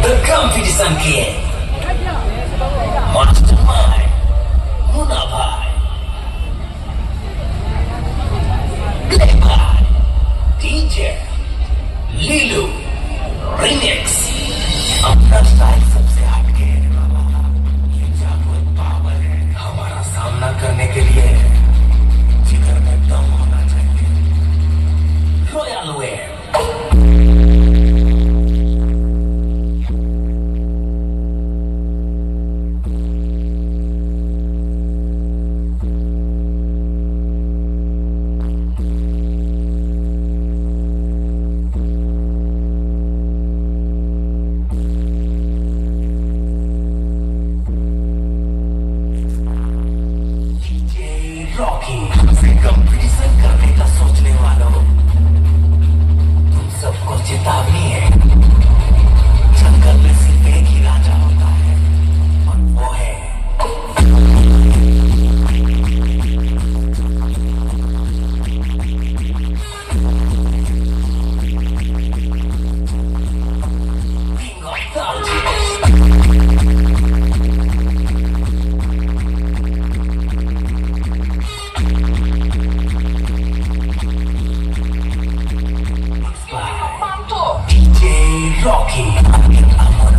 The Competition King, Mastermind, Muna Bhai, Play Bhai, DJ, Lilu, Remix. अपना style सबसे हटके है बाबा, ये जादू पावर है। हमारा सामना करने के लिए जिगर में दम होना चाहिए। रॉयल वेयर रॉकी से कंपटीशन करने का सोचने वालों, तुम सबको चेतावनी है। जंगल में सिर्फ एक ही राजा होता है और वो है किंग ऑफ DJ Rocky.